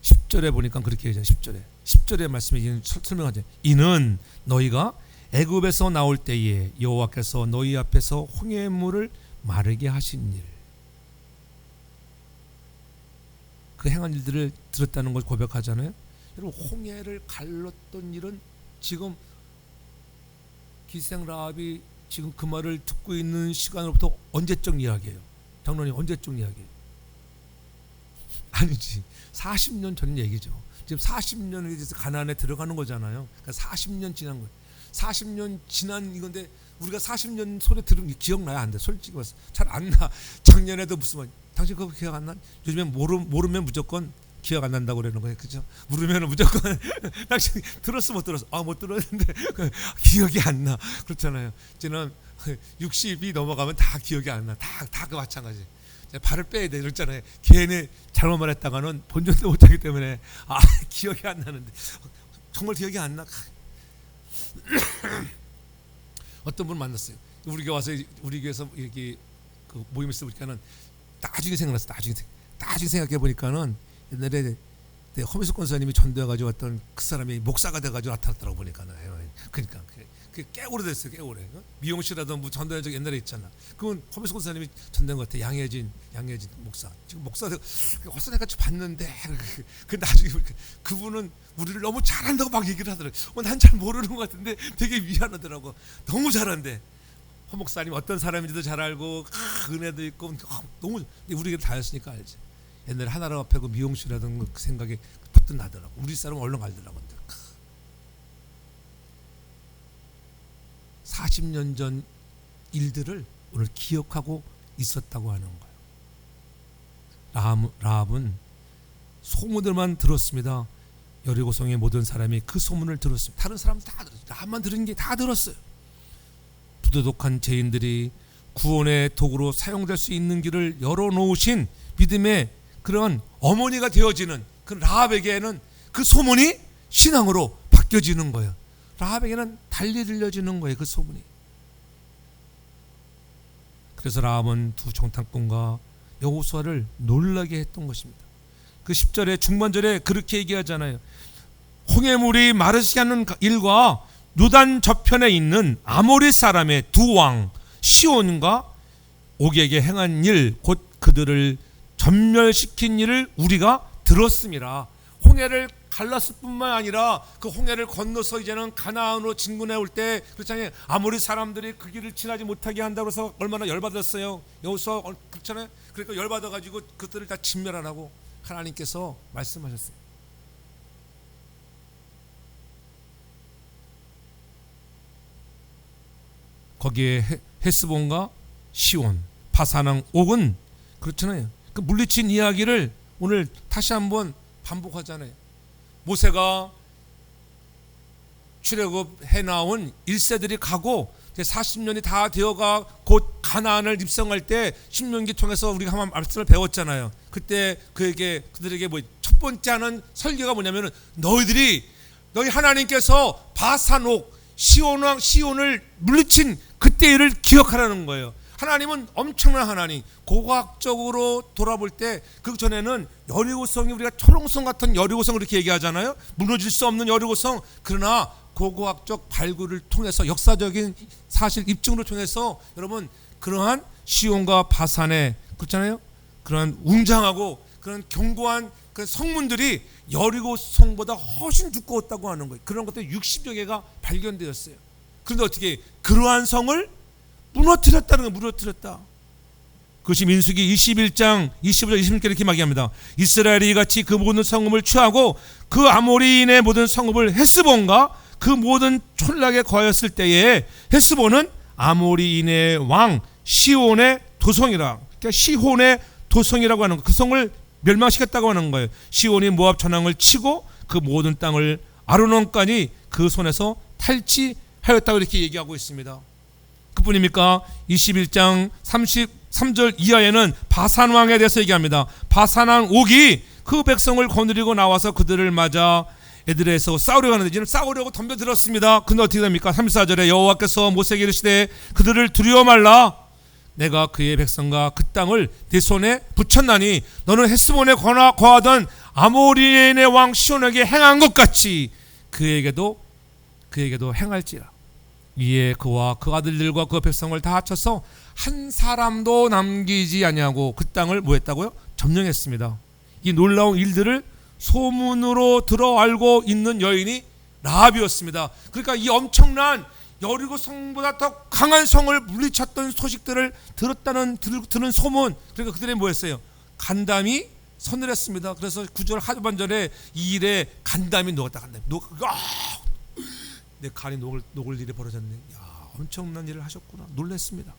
10절에 보니까 그렇게 얘기하잖아요. 10절의 말씀이 설명하죠. 이는 너희가 애굽에서 나올 때에 여호와께서 너희 앞에서 홍해의 물을 마르게 하신 일, 그 행한 일들을 들었다는 걸 고백하잖아요. 여러분, 홍해를 갈랐던 일은 지금 기생 라합이 지금 그 말을 듣고 있는 시간으로부터 언제적 이야기예요? 장로님, 언제적 이야기예요? 아니지, 40년 전 얘기죠. 지금 40년에 대해서 가나안에 들어가는 거잖아요. 그러니까 40년 지난 거예요. 40년 지난 이건데 우리가 40년 소리 들은 게 기억나야 안 돼. 솔직히 말해서 잘 안 나. 작년에도 무슨 말, 당신 그거 기억 안 나? 요즘에 모르면 무조건 기억 안 난다고 그러는 거예요. 그죠? 모르면 무조건 당신 들었어 못 들었어? 아, 못 들었는데 기억이 안 나. 그렇잖아요. 저는 60이 넘어가면 다 기억이 안 나. 다 그 마찬가지. 발을 빼야 돼. 그랬잖아요. 괜히 잘못 말했다가는 본전도 못하기 때문에 기억이 안 나는데 정말 기억이 안 나. 어떤 분 만났어요. 우리 교회 와서 우리 교회에서 이렇게 그 모임에서 보니까는 나중에 생각났어. 나중에 생각해 보니까는 옛날에 허미숙 권사님이 전도해가지고 왔던 그 사람이 목사가 돼가지고 나타났더라고 보니까는. 그러니까 그 꽤 오래됐어요. 꽤 오래. 미용실하던 뭐 전도한 적 옛날에 있잖아. 그건 허미숙 권사님이 전도한 것 같아. 양혜진 목사. 지금 목사들 헛소리가 봤는데 그 나중에 그분은 우리를 너무 잘한다고 막 얘기를 하더라고. 난 잘 모르는 것 같은데 되게 미안하더라고. 너무 잘한대. 허 목사님 어떤 사람인지도 잘 알고 은혜도 있고 너무. 우리가 다였으니까 알지. 옛날에 하나로 앞에고 미용실하던 그 생각이 퍼뜩 나더라고. 우리 사람 얼른 알더라고. 40년 전 일들을 오늘 기억하고 있었다고 하는 거예요. 라합은 소문들만 들었습니다. 여리고성의 모든 사람이 그 소문을 들었습니다. 다른 사람은 다 들었어요. 라합만 들은 게 다 들었어요. 부도덕한 죄인들이 구원의 도구로 사용될 수 있는 길을 열어놓으신 믿음의 그런 어머니가 되어지는 그 라합에게는 그 소문이 신앙으로 바뀌어지는 거예요. 라합에게는 달리 들려지는 거예요. 그 소문이. 그래서 라합은 두 정탐꾼과 여호수아를 놀라게 했던 것입니다. 그 10절에 중반절에 그렇게 얘기하잖아요. 홍해물이 마르지 않는 일과 요단 저편에 있는 아모리 사람의 두 왕 시온과 옥에게 행한 일, 곧 그들을 전멸시킨 일을 우리가 들었습니다. 홍해를 갈랐을 뿐만 아니라 그 홍해를 건너서 이제는 가나안으로 진군해 올 때 그렇잖아요. 아모리 사람들이 그 길을 지나지 못하게 한다고 해서 얼마나 열받았어요. 여호수아 그렇잖아요. 그러니까 열받아가지고 그들을 다 진멸하라고 하나님께서 말씀하셨어요. 거기에 헤스본과 시온, 바사랑 옥은 그렇잖아요. 그 물리친 이야기를 오늘 다시 한번 반복하잖아요. 모세가 출애굽해 나온 1세들이 가고 40년이 다 되어가 곧 가나안을 입성할 때 신명기 통해서 우리가 한번 말씀을 배웠잖아요. 그때 그들에게 뭐 첫 번째 하는 설교가 뭐냐면은 너희 하나님께서 바산옥 시온을 물리친 그때 일을 기억하라는 거예요. 하나님은 엄청난 하나님. 고고학적으로 돌아볼 때 그 전에는 여리고성이 우리가 초롱성 같은 여리고성 이렇게 얘기하잖아요. 무너질 수 없는 여리고성. 그러나 고고학적 발굴을 통해서 역사적인 사실 입증으로 통해서 여러분 그러한 시온과 바산의 그렇잖아요. 그러한 웅장하고 그런 견고한 그 성문들이 여리고성보다 훨씬 두꺼웠다고 하는 거예요. 그런 것들 60여 개가 발견되었어요. 그런데 어떻게 그러한 성을 무너뜨렸다는 거예요. 무너뜨렸다. 그것이 민수기 21장 25절 26절 이렇게 말합니다. 이스라엘이 이같이 그 모든 성읍을 취하고 그 아모리인의 모든 성읍을 헤스본과 그 모든 촌락에 거하였을 때에 헤스본은 아모리인의 왕 시온의 도성이라. 그러니까 시혼의 도성이라고 하는 거. 그 성을 멸망시켰다고 하는 거예요. 시온이 모압 전황을 치고 그 모든 땅을 아르논까지 그 손에서 탈취하였다고 이렇게 얘기하고 있습니다. 그뿐입니까? 21장 33절 이하에는 바산왕에 대해서 얘기합니다. 바산왕 옥이 그 백성을 거느리고 나와서 그들을 맞아 에드레에서 싸우려고 하는데 지금 싸우려고 덤벼들었습니다. 근데 어떻게 됩니까? 34절에 여호와께서 모세에게 이르시되 그들을 두려워 말라. 내가 그의 백성과 그 땅을 네 손에 붙였나니 너는 헤스본에 거하던 아모리인의 왕 시온에게 행한 것 같이 그에게도 행할지라. 이에 그와 그 아들들과 그 백성을 다 합쳐서 한 사람도 남기지 아니하고 그 땅을 뭐 했다고요? 점령했습니다. 이 놀라운 일들을 소문으로 들어 알고 있는 여인이 라합이었습니다. 그러니까 이 엄청난 여리고 성보다 더 강한 성을 물리쳤던 소식들을 들은 소문, 그러니까 그들이 뭐였어요? 간담이 서늘했습니다. 그래서 9절 하반절에 이 일에 간담이 녹았다. 내 간이 녹을 일이 벌어졌네. 야, 엄청난 일을 하셨구나. 놀랐습니다.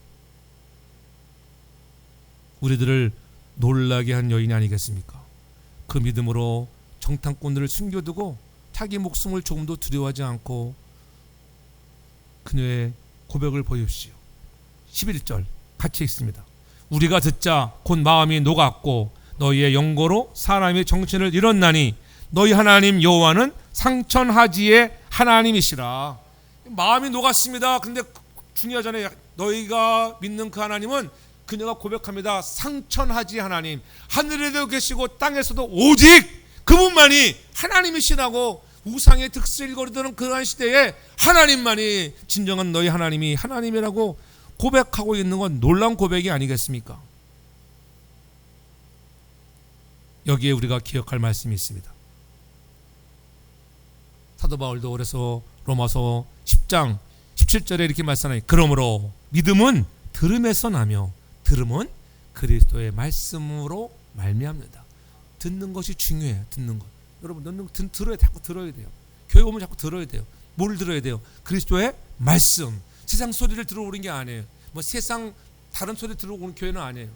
우리들을 놀라게 한 여인이 아니겠습니까? 그 믿음으로 정탐꾼들을 숨겨두고 자기 목숨을 조금도 두려워하지 않고 그녀의 고백을 보십시오. 11절 같이 읽습니다. 우리가 듣자 곧 마음이 녹았고 너희의 영고로 사람의 정신을 잃었나니 너희 하나님 여호와는 상천하지의 하나님이시라. 마음이 녹았습니다. 근데 중요하잖아요. 너희가 믿는 그 하나님은, 그녀가 고백합니다. 상천하지 하나님, 하늘에도 계시고 땅에서도 오직 그분만이 하나님이시라고. 우상의 득실거리던 그러한 시대에 하나님만이 진정한 너희 하나님이 하나님이라고 고백하고 있는 건 놀라운 고백이 아니겠습니까? 여기에 우리가 기억할 말씀이 있습니다. 사도 바울도 그래서 로마서 10장 17절에 이렇게 말씀하나요? 그러므로 믿음은 들음에서 나며 들음은 그리스도의 말씀으로 말미암는다. 듣는 것이 중요해요. 듣는 것. 여러분 자꾸 들어야 돼요. 교회 오면 자꾸 들어야 돼요. 뭘 들어야 돼요? 그리스도의 말씀. 세상 소리를 들어오는 게 아니에요. 뭐 세상 다른 소리 들어오는 교회는 아니에요.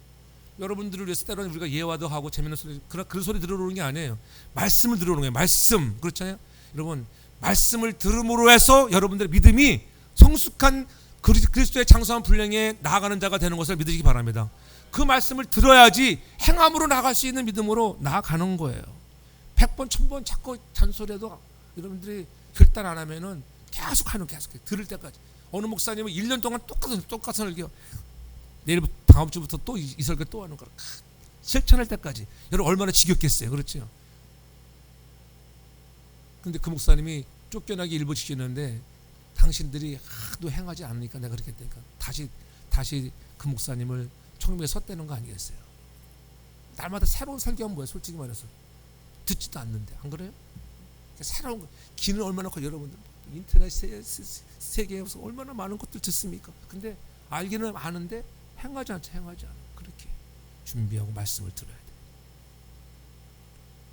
여러분들을 위해서 때로는 우리가 예화도 하고 재밌는 소리, 그런 소리 들어오는 게 아니에요. 말씀을 들어오는 거예요. 말씀. 그렇잖아요. 여러분, 말씀을 들음으로 해서 여러분들의 믿음이 성숙한 그리스도의 장성한 분량에 나아가는 자가 되는 것을 믿으시기 바랍니다. 그 말씀을 들어야지 행함으로 나아갈 수 있는 믿음으로 나아가는 거예요. 100번 1000번 자꾸 잔소리해도 여러분들이 결단 안 하면은 계속 들을 때까지. 어느 목사님은 1년 동안 똑같은 설교, 내일부터 다음 주부터 또 이 설교 또 하는 거라 실천할 때까지. 여러분 얼마나 지겹겠어요. 그렇죠? 근데 그 목사님이 쫓겨나기 일부 직전인데 당신들이 하도 행하지 않으니까 내가 그렇게 했다니까 다시 그 목사님을 청명에 섰다는 거 아니겠어요? 날마다 새로운 설교하면 뭐야? 솔직히 말해서 듣지도 않는데, 안 그래요? 새로운 거, 기는 얼마나 커. 여러분들 인터넷 세계에서 얼마나 많은 것들 듣습니까? 근데 알기는 아는데 행하지 않죠. 그렇게 준비하고 말씀을 들어야 돼.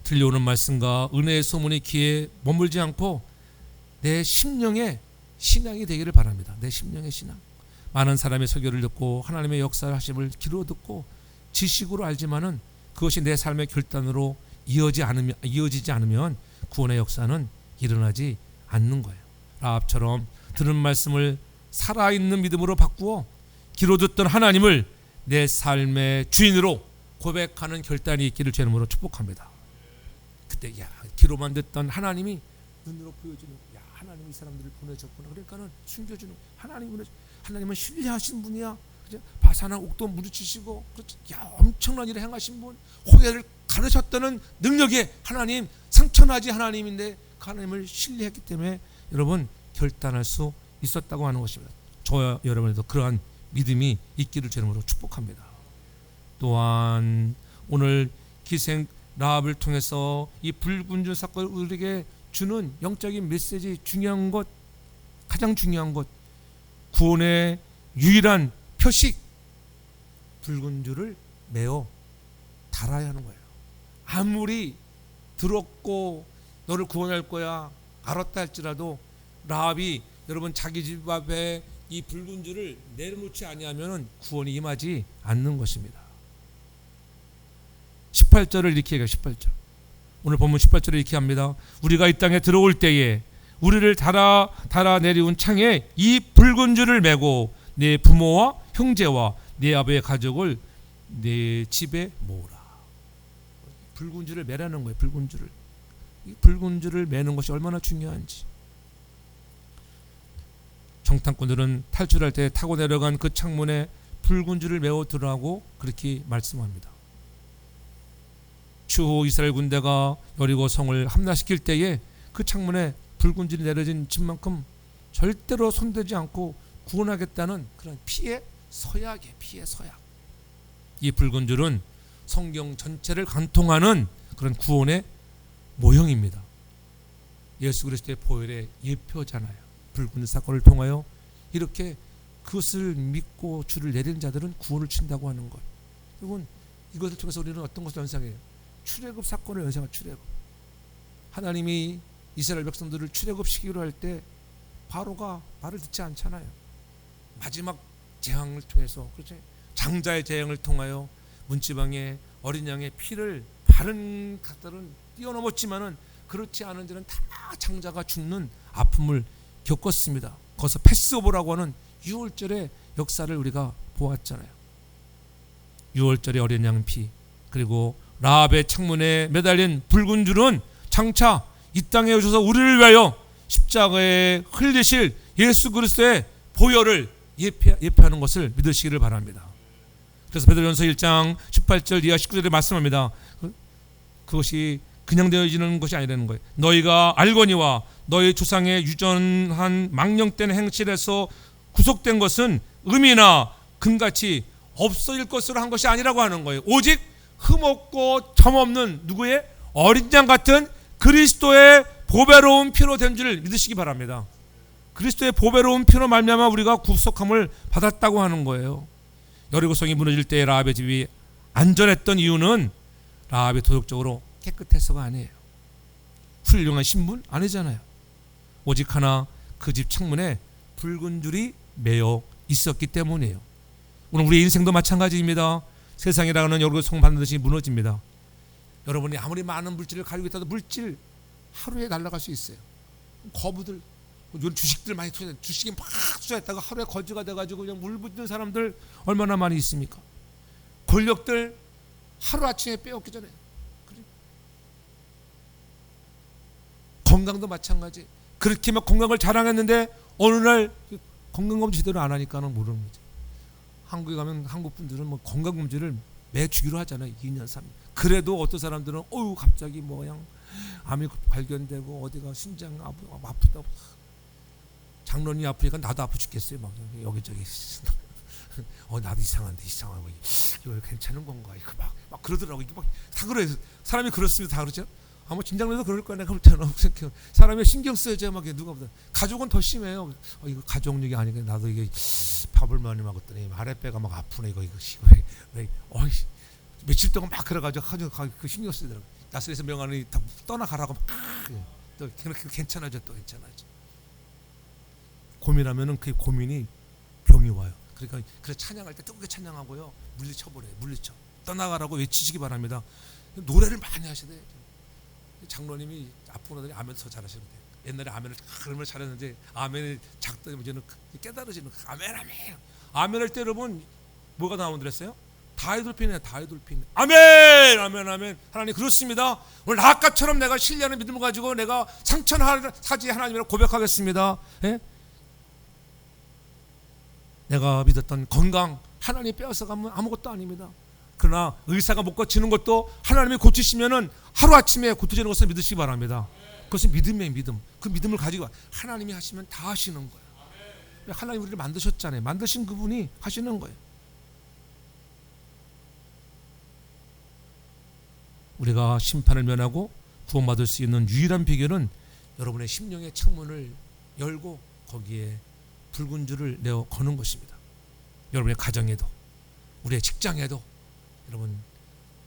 들려오는 말씀과 은혜의 소문이 귀에 머물지 않고 내 심령의 신앙이 되기를 바랍니다. 내 심령의 신앙. 많은 사람의 설교를 듣고 하나님의 역사를 하심을 귀로 듣고 지식으로 알지만은 그것이 내 삶의 결단으로 이어지지 않으면 구원의 역사는 일어나지 않는 거예요. 라합처럼 들은 말씀을 살아있는 믿음으로 바꾸어 귀로 듣던 하나님을 내 삶의 주인으로 고백하는 결단이 있기를 주의 이름으로 축복합니다. 그때 귀로만 듣던 하나님이 눈으로 보여주는, 하나님이 이 사람들을 보내셨구나. 그러니까는 숨겨주는, 하나님은 신뢰하신 분이야. 그죠? 바산한 옥도 무르치시고, 엄청난 일을 행하신 분, 호야를 가르쳤다는 능력에 하나님, 상천하지 하나님인데 그 하나님을 신뢰했기 때문에 여러분 결단할 수 있었다고 하는 것입니다. 저와 여러분에도 그러한 믿음이 있기를 주님으로 축복합니다. 또한 오늘 기생 라합을 통해서 이 불군주 사건을 우리에게 주는 영적인 메시지, 가장 중요한 것, 구원의 유일한 표식, 붉은줄을 메어 달아야 하는 거예요. 아무리 들었고 너를 구원할 거야 알았다 할지라도 라합이 여러분 자기 집 앞에 이 붉은 줄을 내려놓지 아니하면 구원이 임하지 않는 것입니다. 18절을 이렇게 해요. 18절. 오늘 본문 18절을 이렇게 합니다. 우리가 이 땅에 들어올 때에 우리를 달아 내려온 창에 이 붉은 줄을 메고 내 부모와 형제와 내 아버지의 가족을 내 집에 모으라. 붉은 줄을 매라는 거예요. 붉은 줄을. 이 붉은 줄을 매는 것이 얼마나 중요한지. 정탐꾼들은 탈출할 때 타고 내려간 그 창문에 붉은 줄을 메어 두라고 그렇게 말씀합니다. 추후 이스라엘 군대가 여리고 성을 함락시킬 때에 그 창문에 붉은 줄이 내려진 집만큼 절대로 손대지 않고 구원하겠다는 그런 피의 서약이에요. 피의 서약. 이 붉은 줄은 성경 전체를 관통하는 그런 구원의 모형입니다. 예수 그리스도의 보혈의 예표잖아요. 붉은 사건을 통하여 이렇게 그것을 믿고 주를 내리는 자들은 구원을 친다고 하는 것. 여러분, 이것을 통해서 우리는 어떤 것을 연상해요? 출애굽 사건을 연상한 출애굽. 하나님이 이스라엘 백성들을 출애굽시키기로 할 때 바로가 말을 듣지 않잖아요. 마지막 재앙을 통해서, 그렇죠? 장자의 재앙을 통하여 문지방에 어린 양의 피를 다른 각들은 뛰어넘었지만은 그렇지 않은 자는 다 장자가 죽는 아픔을 겪었습니다. 거기서 패스오버라고 하는 유월절의 역사를 우리가 보았잖아요. 유월절의 어린 양 피, 그리고 라합의 창문에 매달린 붉은 줄은 장차 이 땅에 오셔서 우리를 위하여 십자가에 흘리실 예수 그리스도의 보혈을 예표하는 것을 믿으시기를 바랍니다. 그래서 베드로전서 1장 18절 이하 19절에 말씀합니다. 그것이 그냥 되어지는 것이 아니라는 거예요. 너희가 알거니와 너희 조상의 유전한 망령된 행실에서 구속된 것은 음이나 금같이 없어질 것으로 한 것이 아니라고 하는 거예요. 오직 흠없고 점없는 누구의 어린 양 같은 그리스도의 보배로운 피로 된 줄 믿으시기 바랍니다. 그리스도의 보배로운 피로 말미암아 우리가 구속함을 받았다고 하는 거예요. 여리고성이 무너질 때 라합의 집이 안전했던 이유는 라합이 도덕적으로 깨끗해서가 아니에요. 훌륭한 신분 아니잖아요. 오직 하나 그 집 창문에 붉은 줄이 매여 있었기 때문이에요. 오늘 우리 인생도 마찬가지입니다. 세상이라는 여리고성 반드시 무너집니다. 여러분이 아무리 많은 물질을 가지고 있다도 물질 하루에 날아갈 수 있어요. 거부들, 요즘 주식들 많이 투자해, 주식에 막 투자했다가 하루에 거지가 돼가지고 그냥 물붙는 사람들 얼마나 많이 있습니까? 권력들 하루아침에 빼앗기 전에. 그래? 건강도 마찬가지. 그렇게 막 건강을 자랑했는데 어느 날 건강검진 제대로 안 하니까는 모르는 거죠. 한국에 가면 한국 분들은 뭐 건강검진을 매 주기로 하잖아요. 2년 3년. 그래도 어떤 사람들은 갑자기 뭐 그냥 암이 발견되고 어디가 신장 아프다. 장론이 아프니까 나도 아프 죽겠어요. 막 여기저기 나도 이상하고 이거 괜찮은 건가? 이거 막 그러더라고. 이게 막 다 그래요. 사람이 그렇습니다. 다 그렇죠. 아마 진장로도 그럴 거야. 내가 볼 때는 사람이 신경 써야죠. 막 누가 보다. 가족은 더 심해요. 이거 가족력이 아니고 나도 이게 밥을 많이 먹었더니 아랫배가 막 아프네. 이거 왜 며칠 동안 막 그래가지고 그 신경 쓰더라고. 나스렛에서 명하니 다 떠나가라고 막 또 괜찮아져. 또 괜찮아져. 고민하면은 그 고민이 병이 와요. 그러니까 그래 찬양할 때 뜨겁게 찬양하고요. 물리쳐버려요. 물리쳐. 떠나가라고 외치시기 바랍니다. 노래를 많이 하셔야 돼요. 장로님이 아프고 나더니 아멘 더 잘하시는데 옛날에 아멘을 그러면 잘했는데 아멘이 작더니 이제는 깨달으시는 아멘 아멘을 때 여러분 뭐가 나오는 그랬어요? 다이돌핀이에요. 다이돌핀. 아멘 아멘 하나님 그렇습니다. 오늘 아까처럼 내가 신뢰하는 믿음을 가지고 내가 상천하지 하나님이라고 고백하겠습니다. 예? 내가 믿었던 건강 하나님이 빼앗아가면 아무것도 아닙니다. 그러나 의사가 못 고치는 것도 하나님이 고치시면은 하루아침에 고쳐지는 것을 믿으시기 바랍니다. 그것은 믿음이에요. 믿음. 그 믿음을 가지고 하나님이 하시면 다 하시는 거예요. 하나님 우리를 만드셨잖아요. 만드신 그분이 하시는 거예요. 우리가 심판을 면하고 구원받을 수 있는 유일한 비결은 여러분의 심령의 창문을 열고 거기에 붉은 줄을 내어 거는 것입니다. 여러분의 가정에도 우리의 직장에도 여러분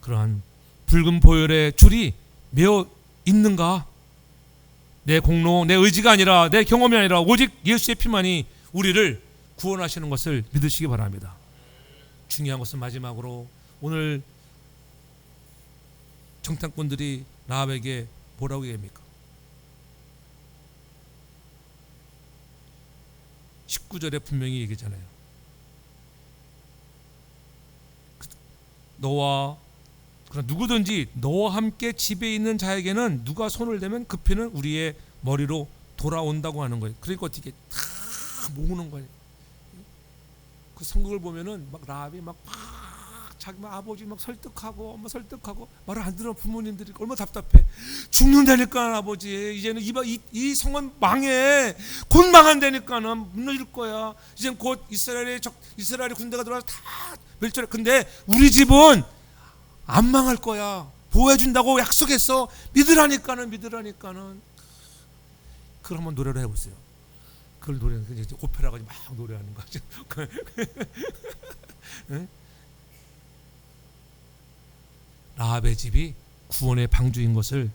그러한 붉은 보혈의 줄이 매어 있는가? 내 공로, 내 의지가 아니라 내 경험이 아니라 오직 예수의 피만이 우리를 구원하시는 것을 믿으시기 바랍니다. 중요한 것은 마지막으로 오늘 정탐꾼들이 라합에게 뭐라고 얘기합니까? 19절에 분명히 얘기잖아요. 너와 그러나 누구든지 너와 함께 집에 있는 자에게는 누가 손을 대면 그 피는 우리의 머리로 돌아온다고 하는 거예요. 그러니까 어떻게 다 모으는 거예요. 그 성경을 보면은 막 라합이 막 자기 아버지 막 설득하고 엄마 설득하고 말을 안 들어. 부모님들이 얼마나 답답해. 죽는다니까 아버지. 이제는 이 성은 망해. 곧 망한다니까는 무너질 거야. 이젠 곧 이스라엘의 군대가 들어와서 다 멸절해. 근데 우리 집은 안 망할 거야. 보호해준다고 약속했어. 믿으라니까는. 그걸 한번 노래로 해보세요. 그걸 노래하는 이제 오페라가 막 노래하는 거죠. 응? 라합의 집이 구원의 방주인 것을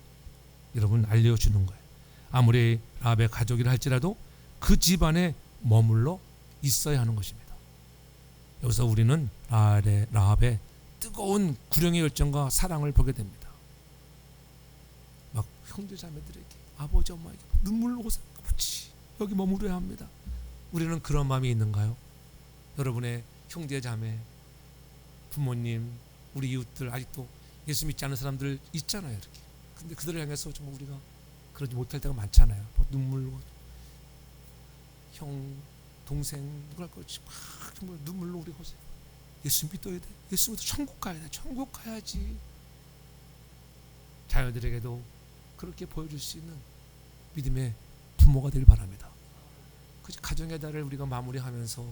여러분 알려주는 거예요. 아무리 라합의 가족이라 할지라도 그 집안에 머물러 있어야 하는 것입니다. 여기서 우리는 라합의 뜨거운 구령의 열정과 사랑을 보게 됩니다. 막 형제 자매들에게 아버지 엄마에게 눈물로 아버지 여기 머무러야 합니다. 우리는 그런 마음이 있는가요? 여러분의 형제 자매, 부모님, 우리 이웃들 아직도 예수 믿지 않는 사람들 있잖아요. 이렇게. 근데 그들을 향해서 정말 우리가 그러지 못할 때가 많잖아요. 눈물로 형, 동생 누가 할 거지 막 정말 눈물로 우리 호세. 예수 믿어야 돼. 예수 믿어 천국 가야 돼. 천국 가야지. 자녀들에게도 그렇게 보여줄 수 있는 믿음의 부모가 되길 바랍니다. 가정의 달을 우리가 마무리하면서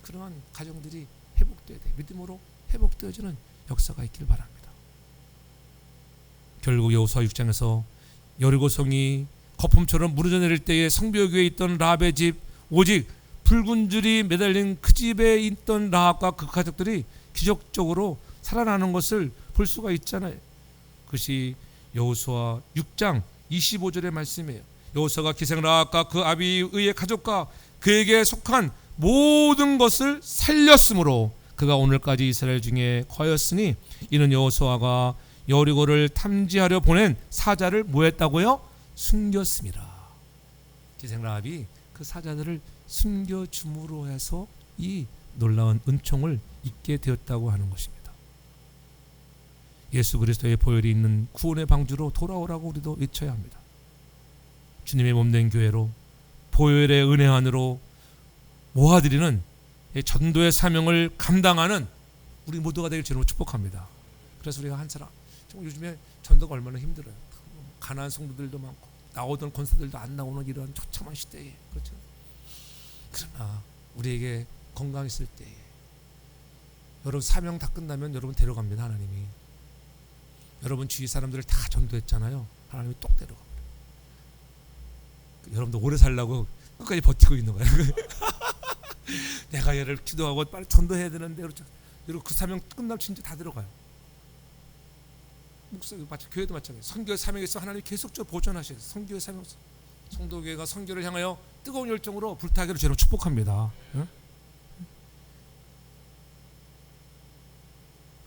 그러한 가정들이 회복돼야 돼. 믿음으로 회복되어지는 역사가 있길 바랍니다. 결국 여호수아 6장에서 여리고성이 거품처럼 무너져 내릴 때에 성벽 위에 있던 라합의 집, 오직 붉은 줄이 매달린 그 집에 있던 라합과 그 가족들이 기적적으로 살아나는 것을 볼 수가 있잖아요. 그것이 여호수아 6장 25절의 말씀이에요. 여호수아가 기생 라합과 그 아비의 가족과 그에게 속한 모든 것을 살렸으므로 그가 오늘까지 이스라엘 중에 거하였으니 이는 여호수아가 여리고를 탐지하려 보낸 사자를 뭐했다고요? 숨겼습니다. 기생 라합이 그 사자들을 숨겨줌으로 해서 이 놀라운 은총을 잊게 되었다고 하는 것입니다. 예수 그리스도의 보혈이 있는 구원의 방주로 돌아오라고 우리도 외쳐야 합니다. 주님의 몸된 교회로 보혈의 은혜 안으로 모아드리는 전도의 사명을 감당하는 우리 모두가 되길 주님으로 축복합니다. 그래서 우리가 한 사람 요즘에 전도가 얼마나 힘들어요. 가난한 성도들도 많고 나오던 권사들도 안 나오는 이런 처참한 시대에 그렇죠. 그러나 우리에게 건강 있을 때에 여러분 사명 다 끝나면 여러분 데려갑니다. 하나님이 여러분 주위 사람들을 다 전도했잖아요. 하나님이 똑 데려갑니다. 여러분도 오래 살라고 끝까지 버티고 있는 거예요. 내가 얘를 기도하고 빨리 전도해야 되는데 그렇죠. 여러분 그 사명 끝나면 진짜 다 들어가요. 목사도 마찬가지, 교회도 마찬가지. 선교의 사명에 있어 하나님이 계속적으로 보존하셔요. 선교의 사명, 성도교회가 선교를 향하여 뜨거운 열정으로 불타기를 저는 축복합니다. 응?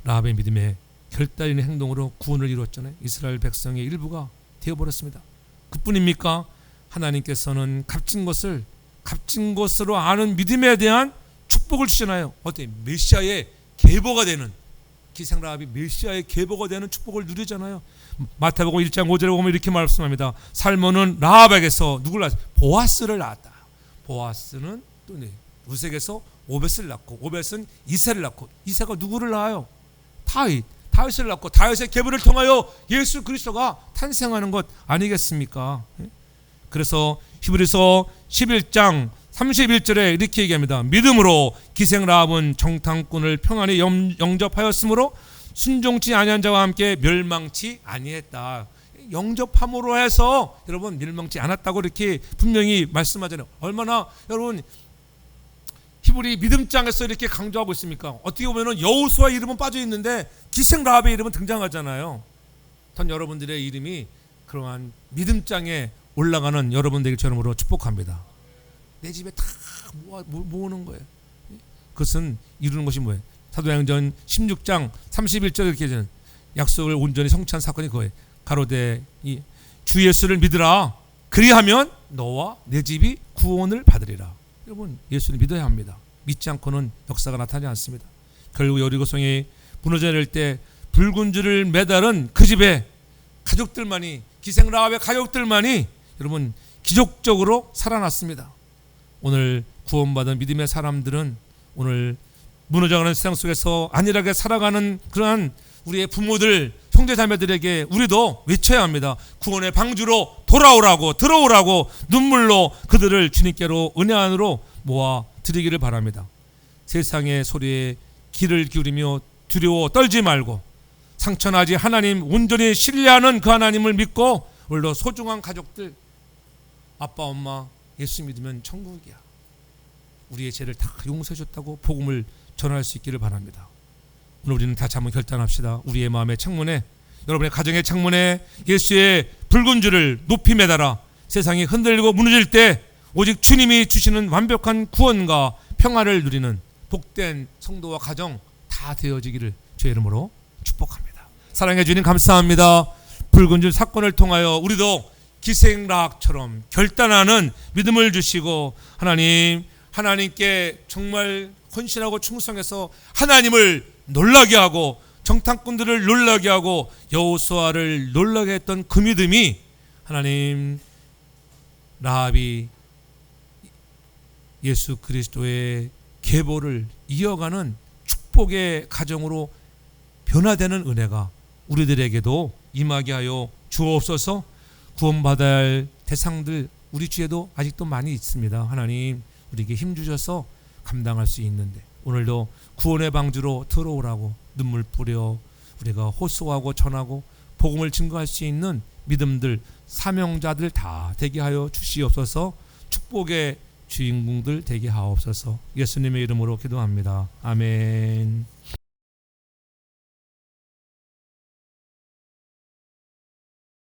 라합의 믿음의 결단인 행동으로 구원을 이루었잖아요. 이스라엘 백성의 일부가 되어버렸습니다. 그뿐입니까? 하나님께서는 값진 것으로 아는 믿음에 대한 축복을 주시나요? 어때? 메시아의 계보가 되는 기생 라합이 메시아의 계보가 되는 축복을 누리잖아요. 마태복음 1장 5절에 보면 이렇게 말씀합니다. 살몬은 라합에게서 누굴 낳았어요? 보아스를 낳았다. 보아스는 또 루색에서 오벳을 낳고 오벳은 이새를 낳고 이새가 누구를 낳아요? 다윗을 낳고 다윗의 계보를 통하여 예수 그리스도가 탄생하는 것 아니겠습니까? 그래서 히브리서 11장 31절에 이렇게 얘기합니다. 믿음으로 기생 라합은 정탐꾼을 평안히 영접하였으므로 순종치 아니한 자와 함께 멸망치 아니했다. 영접함으로 해서 여러분 멸망치 않았다고 이렇게 분명히 말씀하잖아요. 얼마나 여러분 히브리 믿음장에서 이렇게 강조하고 있습니까? 어떻게 보면은 여호수아의 이름은 빠져 있는데 기생 라합의 이름은 등장하잖아요. 전 여러분들의 이름이 그러한 믿음장에 올라가는 여러분 되길 저름으로 축복합니다. 내 집에 다 모으는 거예요. 그것은 이루는 것이 뭐예요? 사도행전 16장 31절 이렇게 되는 약속을 온전히 성취한 사건이 그거예요. 가로되 주 예수를 믿으라. 그리하면 너와 내 집이 구원을 받으리라. 여러분 예수를 믿어야 합니다. 믿지 않고는 역사가 나타나지 않습니다. 결국 여리고성이 무너져 내릴 때 붉은 줄을 매달은 그 집에 가족들만이 기생 라합의 가족들만이 여러분 기적적으로 살아났습니다. 오늘 구원받은 믿음의 사람들은 오늘 무너져가는 세상 속에서 안일하게 살아가는 그러한 우리의 부모들, 형제자매들에게 우리도 외쳐야 합니다. 구원의 방주로 돌아오라고, 들어오라고 눈물로 그들을 주님께로 은혜 안으로 모아 드리기를 바랍니다. 세상의 소리에 귀를 기울이며 두려워 떨지 말고 상처나지 하나님 온전히 신뢰하는 그 하나님을 믿고 오늘도 소중한 가족들, 아빠 엄마 예수 믿으면 천국이야, 우리의 죄를 다 용서해 줬다고 복음을 전할 수 있기를 바랍니다. 오늘 우리는 다시 한번 결단합시다. 우리의 마음의 창문에, 여러분의 가정의 창문에 예수의 붉은 줄을 높이 매달아 세상이 흔들리고 무너질 때 오직 주님이 주시는 완벽한 구원과 평화를 누리는 복된 성도와 가정 다 되어지기를 주의 이름으로 축복합니다. 사랑해 주님 감사합니다. 붉은 줄 사건을 통하여 우리도 기생락처럼 결단하는 믿음을 주시고 하나님께 정말 헌신하고 충성해서 하나님을 놀라게 하고 정탐꾼들을 놀라게 하고 여호수아를 놀라게 했던 그 믿음이 하나님 라합이 예수 그리스도의 계보를 이어가는 축복의 가정으로 변화되는 은혜가 우리들에게도 임하게 하여 주옵소서. 구원받아야 할 대상들 우리 주위에도 아직도 많이 있습니다. 하나님 우리에게 힘주셔서 감당할 수 있는데 오늘도 구원의 방주로 들어오라고 눈물 뿌려 우리가 호소하고 전하고 복음을 증거할 수 있는 믿음들, 사명자들 다 되게 하여 주시옵소서. 축복의 주인공들 되게 하옵소서. 예수님의 이름으로 기도합니다. 아멘.